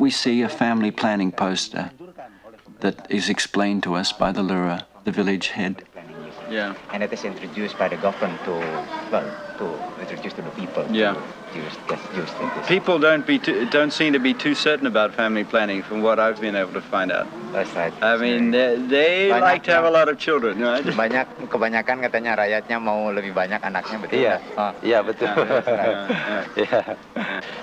we see a family planning poster that is explained to us by the Lura, the village head. Yeah. And it is introduced by the government to introduce to the people. Yeah. Use this. People don't seem to be too certain about family planning, from what I've been able to find out. That's right. I mean, they like to have a lot of children, right? Kebanyakan katanya rakyatnya mau lebih banyak anaknya, betul? Iya, iya betul. Yeah.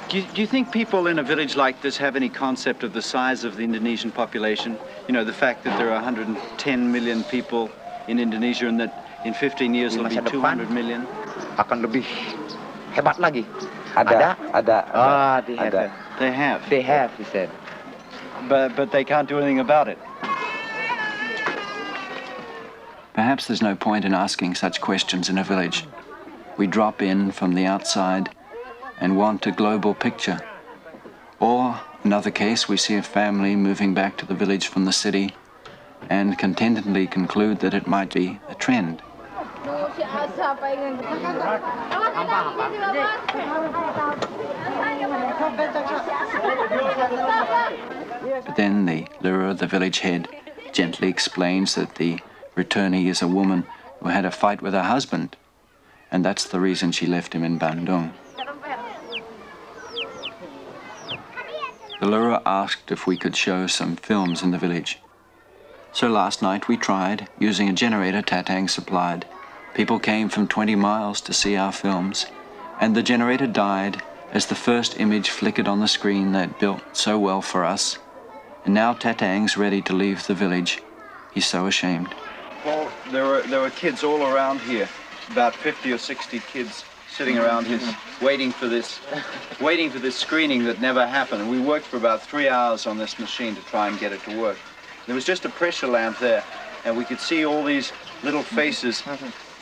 Do you think people in a village like this have any concept of the size of the Indonesian population? You know, the fact that there are 110 million people in Indonesia and that in 15 years it'll be 200 million? Akan lebih hebat lagi. Ada. They have. They have, he said. But they can't do anything about it. Perhaps there's no point in asking such questions in a village. We drop in from the outside and want a global picture. Or, another case, we see a family moving back to the village from the city and contentedly conclude that it might be a trend. But then the Lura, the village head, gently explains that the returnee is a woman who had a fight with her husband, and that's the reason she left him in Bandung. The Lura asked if we could show some films in the village. So last night we tried, using a generator Tatang supplied. People came from 20 miles to see our films, and the generator died as the first image flickered on the screen they'd built so well for us. And now Tatang's ready to leave the village. He's so ashamed. Well, there were kids all around here, about 50 or 60 kids sitting around his, waiting for this screening that never happened. And we worked for about 3 hours on this machine to try and get it to work. There was just a pressure lamp there, and we could see all these little faces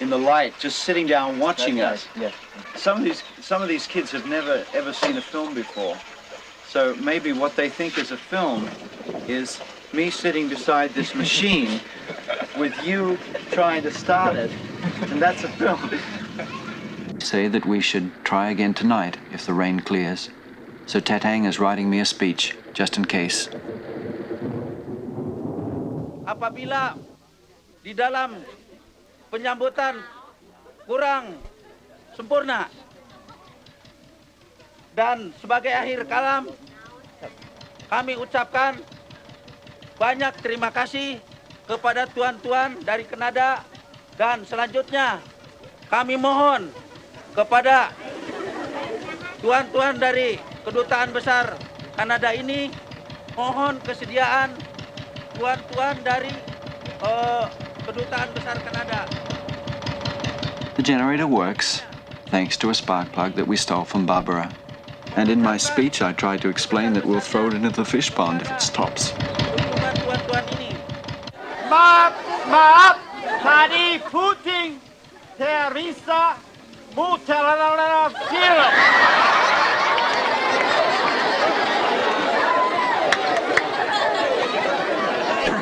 in the light, just sitting down watching us. Yes. Some of these kids have never ever seen a film before, so maybe what they think is a film is me sitting beside this machine with you trying to start it, and that's a film. Say that we should try again tonight if the rain clears. So Tatang is writing me a speech, just in case. Apabila di dalam penyambutan kurang sempurna dan sebagai akhir kalam kami ucapkan banyak terima kasih kepada tuan-tuan dari Kanada, dan selanjutnya kami mohon kepada tuan-tuan dari Kedutaan Besar Kanada ini, mohon kesediaan tuan-tuan dari Kedutaan Besar Kanada. The generator works, thanks to a spark plug that we stole from Barbara. And in my speech I tried to explain that we'll throw it into the fish pond if it stops. Tuan-tuan ini. Maaf, tadi puting Teresa Mutalala film.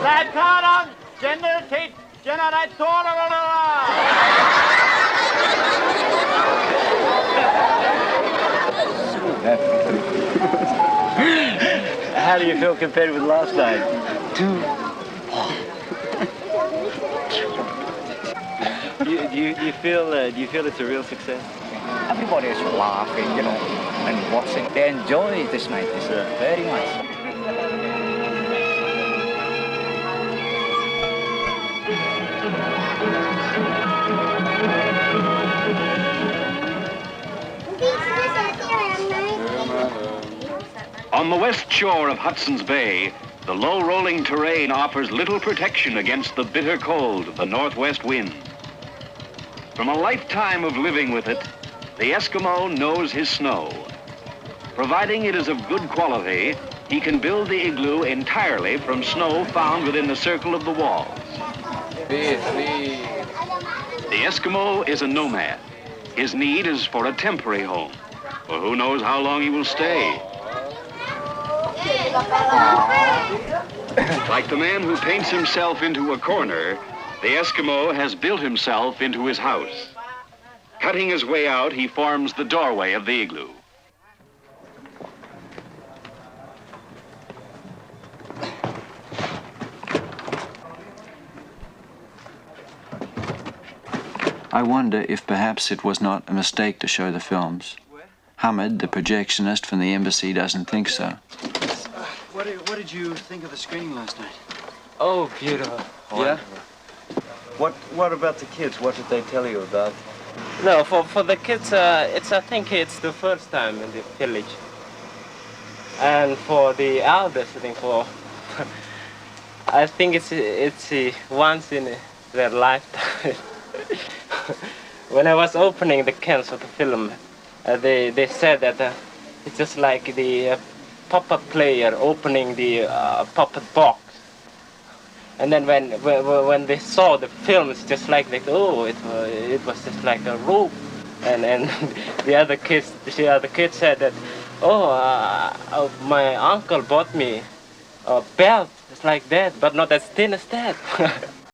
Sekarang generator. How do you feel compared with last night? Do you feel it's a real success? Everybody is laughing, and watching. They enjoy this night very much. On the west shore of Hudson's Bay, the low-rolling terrain offers little protection against the bitter cold of the northwest wind. From a lifetime of living with it, the Eskimo knows his snow. Providing it is of good quality, he can build the igloo entirely from snow found within the circle of the walls. The Eskimo is a nomad. His need is for a temporary home, for who knows how long he will stay. Like the man who paints himself into a corner, the Eskimo has built himself into his house. Cutting his way out, he forms the doorway of the igloo. I wonder if perhaps it was not a mistake to show the films. Hamid, the projectionist from the embassy, doesn't think so. What did you think of the screening last night? Oh, beautiful. Yeah? What about the kids? What did they tell you about? No, for the kids, I think it's the first time in the village. And for the elders, I think it's once in their lifetime. When I was opening the cans of the film, they said that it's just like the puppet player opening the puppet box. And then when they saw the film, it's just like oh, it was just like a rope. And the other kids said that, oh, my uncle bought me a belt, it's like that, but not as thin as that.